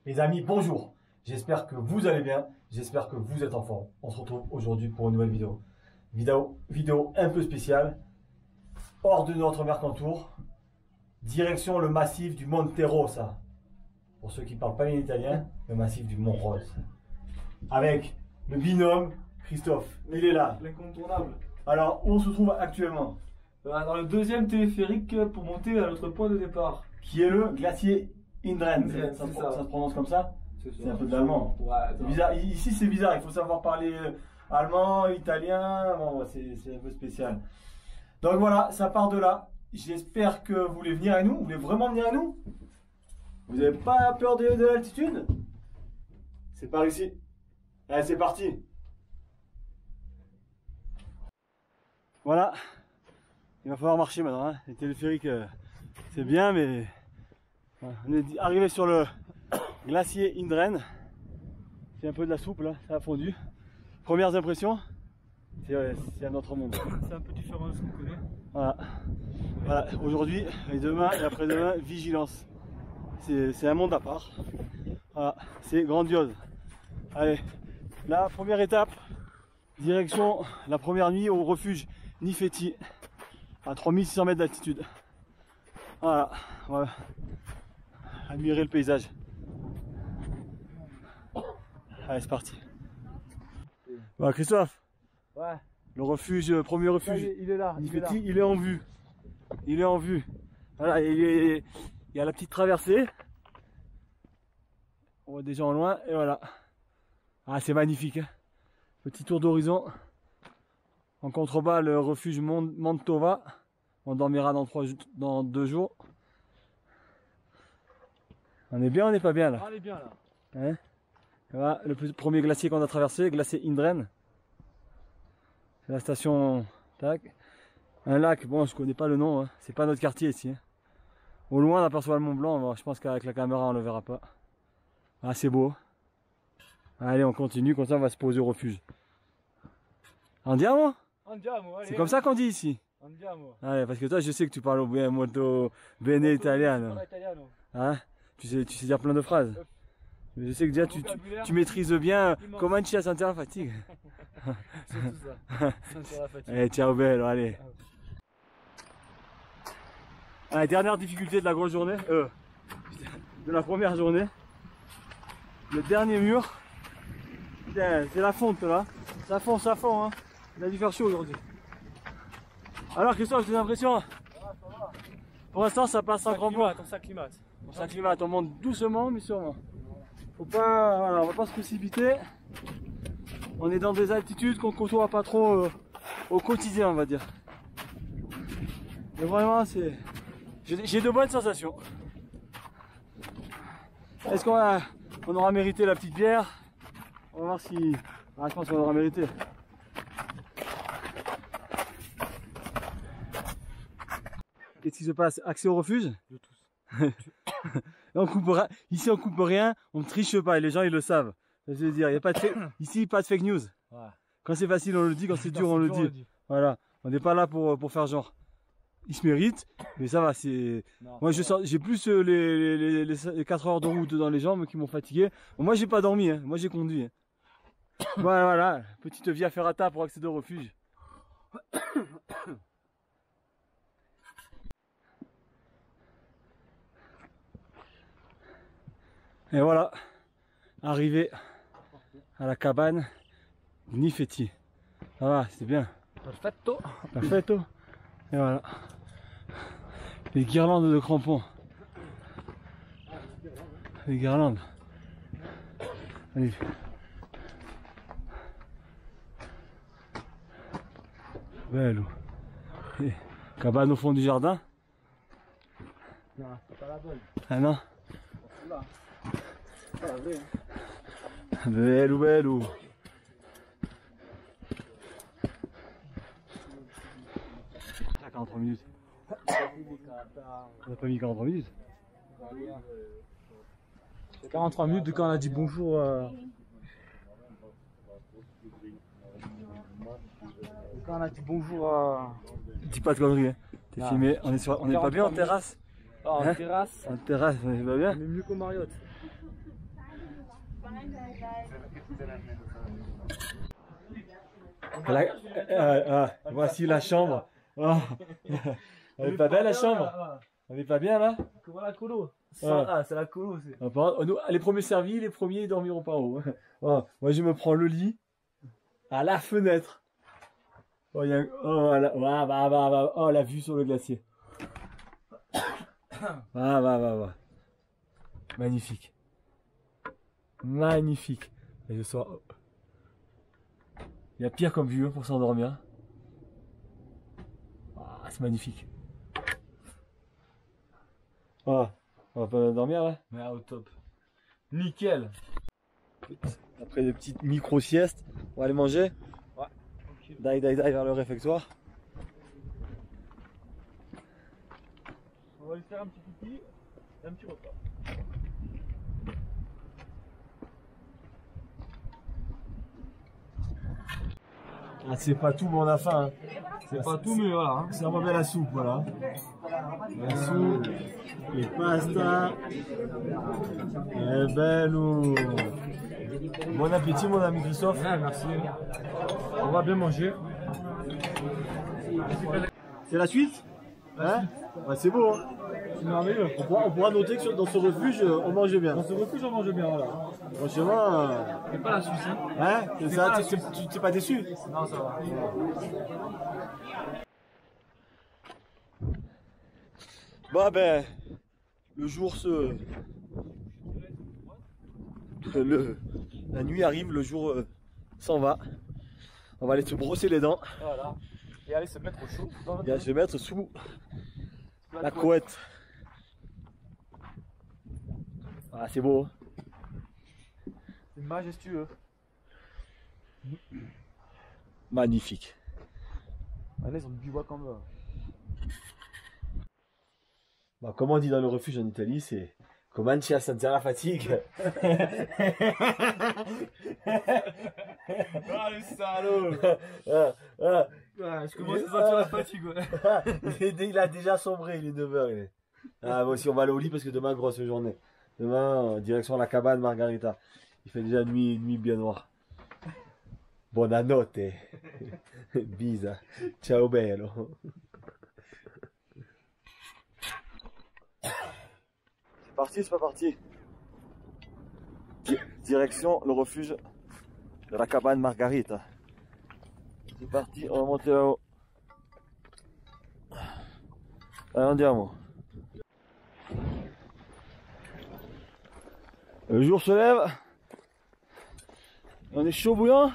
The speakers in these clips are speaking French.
Les amis, bonjour. J'espère que vous allez bien. J'espère que vous êtes en forme. On se retrouve aujourd'hui pour une nouvelle vidéo. Vidéo un peu spéciale. Hors de notre Mercantour. Direction le massif du Monte Rosa. Pour ceux qui ne parlent pas bien italien, le massif du Mont Rose. Avec le binôme Christophe. Il est là. L'incontournable. Alors, où on se trouve actuellement? Dans le deuxième téléphérique pour monter à notre point de départ. Qui est le glacier Indren. Indren, Ça c'est se prononce comme ça? C'est un peu de ça. l'allemand. Ouais, C'est bizarre. Ici, c'est bizarre. Il faut savoir parler allemand, italien. Bon, c'est un peu spécial. Donc voilà, ça part de là. J'espère que vous voulez venir à nous. Vous voulez vraiment venir à nous? Vous n'avez pas peur de l'altitude? C'est par ici. Allez, c'est parti. Voilà. Il va falloir marcher maintenant. Hein. Les téléphériques, c'est bien, mais on est arrivé sur le glacier Indren. C'est un peu de la soupe là, ça a fondu. Premières impressions, c'est un autre monde. C'est un peu différent de ce qu'on connaît. Voilà. Aujourd'hui et demain et après-demain, vigilance. C'est un monde à part. Voilà, c'est grandiose. Allez, la première étape, direction la première nuit au refuge Nifeti, à 3600 mètres d'altitude. Voilà, on va admirer le paysage. Allez, c'est parti. Voilà, Christophe. Ouais. Le refuge, premier refuge. Il est là. Nifeti, il est en vue. Il est en vue. Voilà, il y a la petite traversée. On voit des gens au loin et voilà. Ah, c'est magnifique. Hein. Petit tour d'horizon. En contrebas, le refuge Mantova. On dormira dans 2 jours. On est bien, on n'est pas bien là? On est bien là. Hein, voilà, le premier glacier qu'on a traversé, glacier Indren. C'est la station. Tac. Un lac, bon, je connais pas le nom, hein. C'est pas notre quartier ici. Hein. Au loin, on aperçoit le Mont Blanc. Bon, je pense qu'avec la caméra, on le verra pas. Ah, c'est beau. Allez, on continue, comme ça, on va se poser au refuge. Andiamo? Andiamo, allez. C'est comme ça qu'on dit ici. Andiamo. Allez, parce que toi, je sais que tu parles bien molto bene italiano. Italiano. Hein? Tu sais dire plein de phrases. Je sais que déjà tu maîtrises bien comment ci a senti la fatigue. C'est tout ça. Sentir la fatigue. Allez, ciao bello, allez. Allez, dernière difficulté de la grosse journée, de la première journée. Le dernier mur. Putain, c'est la fonte là. Ça fond, hein. Il a dû faire chaud aujourd'hui. Alors Christophe, tes impressions? Ça va. Pour l'instant, ça passe sans grand point. On s'acclimate. On s'acclimate, on monte doucement mais sûrement. Faut pas, voilà, on va pas se précipiter. On est dans des altitudes qu'on côtoie pas trop au quotidien, on va dire. Mais vraiment, j'ai de bonnes sensations. Est-ce qu'on aura mérité la petite bière? On va voir si... Ah, je pense qu'on aura mérité. Qu'est-ce qui se passe? Accès au refuge? De tous. On coupe, ici on coupe rien, on ne triche pas et les gens ils le savent. Je veux dire, il y a pas de ici pas de fake news. Ouais. Quand c'est facile on le dit, quand c'est dur on le dit. Voilà, on n'est pas là pour faire genre. Ils se méritent, mais ça va. Moi j'ai plus les 4 heures de route dans les jambes qui m'ont fatigué. Bon, moi j'ai pas dormi, hein. Moi j'ai conduit. Hein. Voilà, petite via ferrata pour accéder au refuge. Et voilà, arrivé à la cabane Nifeti. Ça va, c'est bien. Perfetto. Perfetto. Et voilà. Les guirlandes de crampons. Les guirlandes. Allez. Bello. Et cabane au fond du jardin. Non, c'est pas la bonne. Ah non. Là. C'est pas la vraie. Hein. Bello. Ah, 43 minutes. On n'a pas mis 43 minutes. 43 minutes de quand on a dit bonjour. Quand on a dit bonjour à... Dis pas de conneries, hein. T'es filmé, on est pas bien en terrasse? En Hein? terrasse. En terrasse, on est pas bien? On est mieux qu'au Marriott. Voici la chambre. Oh. Elle est pas belle la chambre? Elle est pas bien là? Comment la colo? Ouais. Ah, c'est la colo aussi. Les premiers servis, les premiers dormiront pas en haut. Oh, moi je me prends le lit à la fenêtre. Oh, la vue sur le glacier. Magnifique. Magnifique. Et ce soir, il y a pire comme vue pour s'endormir. Ah, c'est magnifique. Ah, on va pas dormir là? Mais au top. Nickel. Après des petites micro-siestes, on va aller manger. Ouais. Die vers le réfectoire. On va lui faire un petit pipi et un petit repas. Ah, c'est pas tout, mais on a faim. Hein. C'est pas tout, mais voilà. Hein. C'est vraiment bien la soupe, voilà. La soupe, les pasta. Et bello. Bon appétit, mon ami Christophe. Ouais, merci. On va bien manger. C'est la suite? Hein? Ouais, c'est beau. Hein? C'est merveilleux. On pourra noter que dans ce refuge, on mange bien. Dans ce refuge, on mange bien, voilà. Franchement. C'est pas la Suisse, hein? Hein? Tu t'es pas déçu? Non, ça va. Bah ben, le jour la nuit arrive, le jour s'en va. On va aller se brosser les dents. Voilà. Et aller se mettre au chaud. Et aller se mettre sous la couette. Ah, c'est beau. Hein? C'est majestueux. Magnifique. Là, ils ont du bois comme ça. Bah, comme on dit dans le refuge en Italie, c'est comanci a sentir la fatigue. Ah, le salaud! Je commence à sentir la fatigue, ouais. Il a déjà sombré, il est 9h. Ah, moi aussi, on va aller au lit parce que demain, grosse journée. Demain, direction la cabane Margarita. Il fait déjà nuit bien noire. Buonanotte. Bisa. Ciao bello. C'est parti, c'est pas parti. Direction le refuge de la cabane Margarita. C'est parti, on va monter là-haut. Allez, andiamo. Le jour se lève. On est chaud bouillant.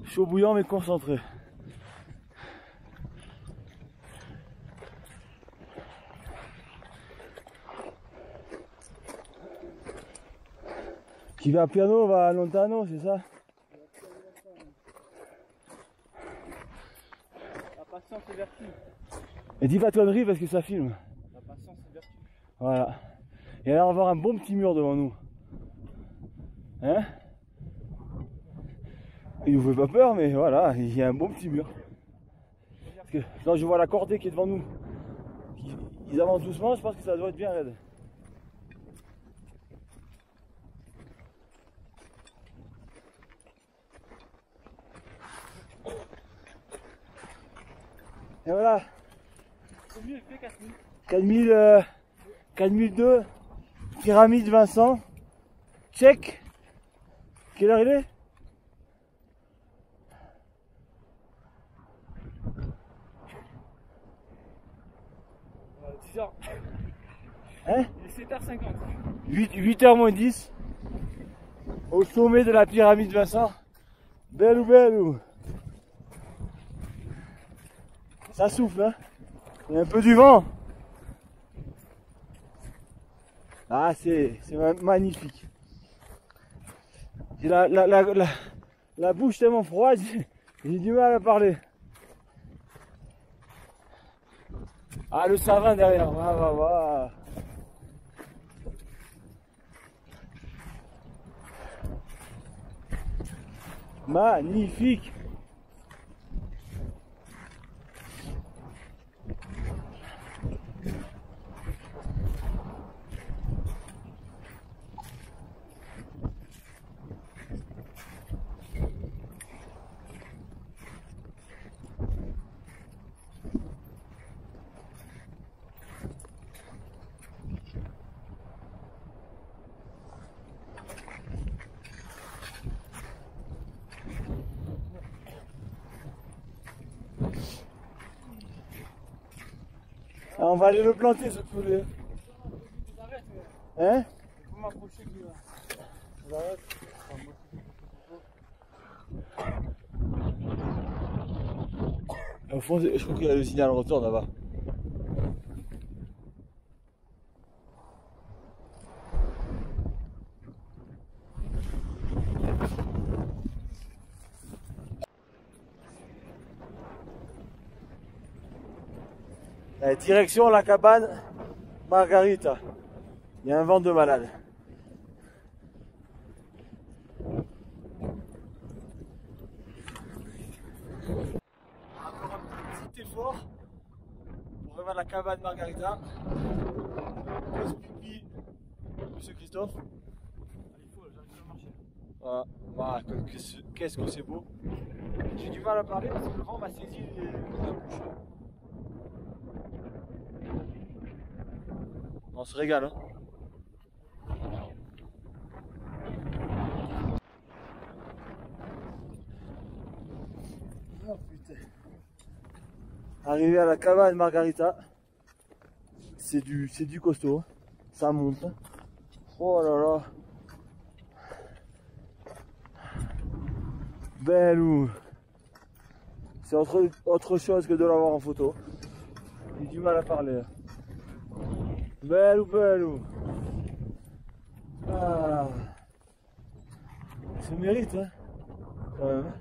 Chaud bouillant mais concentré. Qui va piano va lontano, c'est ça? La patience est vertu. Et dis pas de conneries parce que ça filme. La patience est vertu. Voilà. Et alors on va avoir un bon petit mur devant nous. Hein? Il nous fait pas peur, mais voilà, il y a un bon petit mur. Parce que quand je vois la cordée qui est devant nous, ils avancent doucement, je pense que ça doit être bien raide. Et voilà. Combien il fait 4000? 4002, pyramide Vincent, check. Quelle heure il est? Hein? Il est 7h50. 8h moins 10. Au sommet de la pyramide Vincent. Belle ou. Ça souffle, hein? Il y a un peu du vent. Ah, c'est magnifique. J'ai la bouche tellement froide, j'ai du mal à parler. Ah, le savin derrière, va. Magnifique. on va aller le planter ce poulet. Hein? Faut m'approcher qui va. Au fond, je crois qu'il y a le signal retour là-bas. Allez, direction la cabane Margarita. Il y a un vent de malade. Encore un petit effort pour arriver à la cabane Margarita. Pause pipi, Monsieur Christophe. Il faut, j'arrive à marcher. Voilà. Voilà, qu'est-ce que c'est beau. J'ai du mal à parler parce que le vent m'a saisi la bouche. On se régale. Hein. Oh putain. Arrivé à la cabane Margarita, c'est du costaud. Hein. Ça monte. Hein. Oh là là. Belle. C'est autre chose que de l'avoir en photo. J'ai du mal à parler. Belle. Ah. Ça mérite, hein, quand même.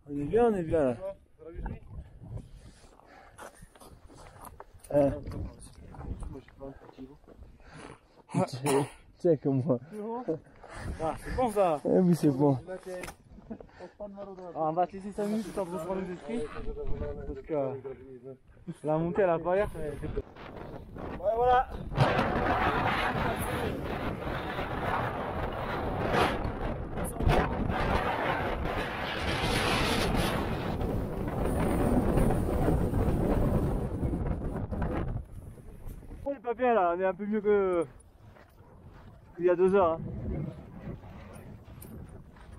On est bien là. Tiens comme moi. Ah, c'est bon ça. Eh oui, c'est bon. Alors, on va te laisser 5 minutes pour reprendre les esprits. Parce que la montée à la barrière, c'est bon. Ouais, voilà. On est pas bien là, on est un peu mieux qu'il y a 2 heures. Hein.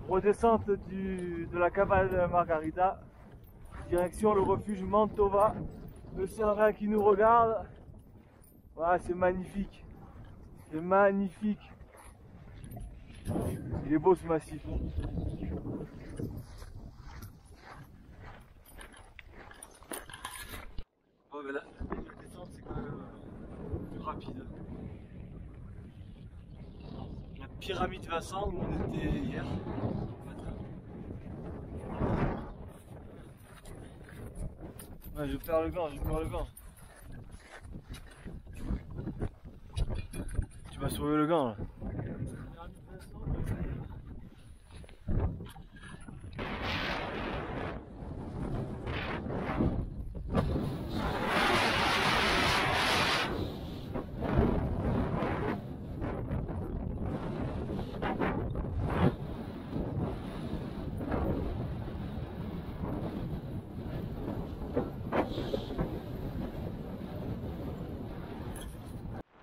Redescente de la cabane Margarita, direction le refuge Mantova. Le Cervin qui nous regarde. Voilà, c'est magnifique. C'est magnifique. Il est beau ce massif. Oh, mais là, la descente c'est quand même plus rapide. La pyramide Vincent où on était hier. Ouais, je perds le gant. Tu m'as sauvé le gant là.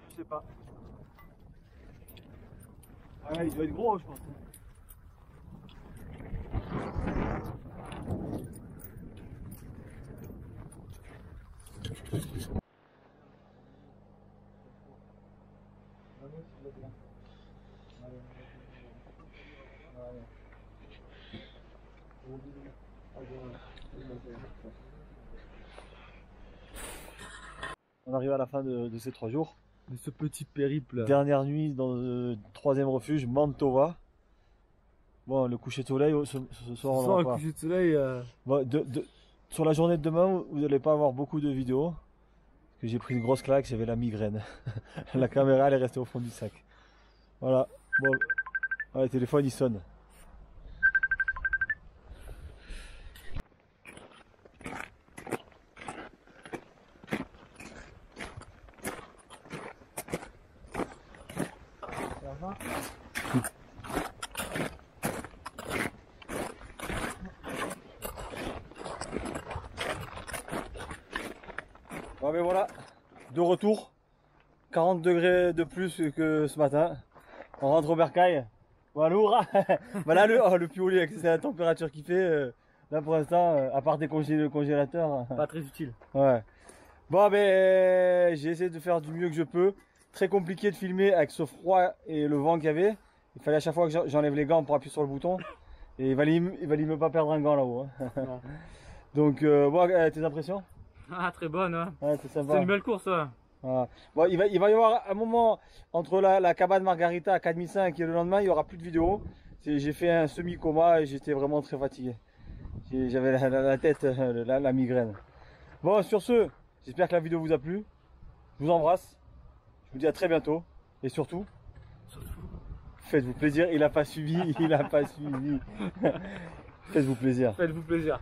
Je sais pas. Ah ouais, il doit être gros je pense. On arrive à la fin de ces 3 jours. De ce petit périple. Dernière nuit dans le 3e refuge, Mantova. Bon, le coucher de soleil ce soir, on le pas. coucher de soleil. Bon, sur la journée de demain, vous n'allez pas avoir beaucoup de vidéos. Parce que j'ai pris une grosse claque, j'avais la migraine. La caméra elle est restée au fond du sac. Voilà. Bon, ouais, le téléphone il sonne. Bon ben voilà, de retour, 40 degrés de plus que ce matin. On rentre au bercail. Voilà, voilà le piolet, c'est la température qu'il fait. Là pour l'instant, à part décongeler le congélateur. Pas très utile. Ouais. Bon, ben, j'ai essayé de faire du mieux que je peux. Très compliqué de filmer avec ce froid et le vent qu'il y avait. Il fallait à chaque fois que j'enlève les gants pour appuyer sur le bouton. Et il valait même pas perdre un gant là-haut. Hein. Donc, bon, tes impressions? Ah, très bonne, hein. Ouais, c'est sympa. C'est une belle course, hein. Voilà. Bon, il va y avoir un moment entre la cabane Margarita à 4005 et le lendemain, il n'y aura plus de vidéo. J'ai fait un semi-coma et j'étais vraiment très fatigué. J'avais la tête, la migraine. Bon, sur ce, j'espère que la vidéo vous a plu. Je vous embrasse. Je vous dis à très bientôt. Et surtout, faites-vous plaisir. Il n'a pas suivi. Il n'a pas suivi. Faites-vous plaisir. Faites-vous plaisir.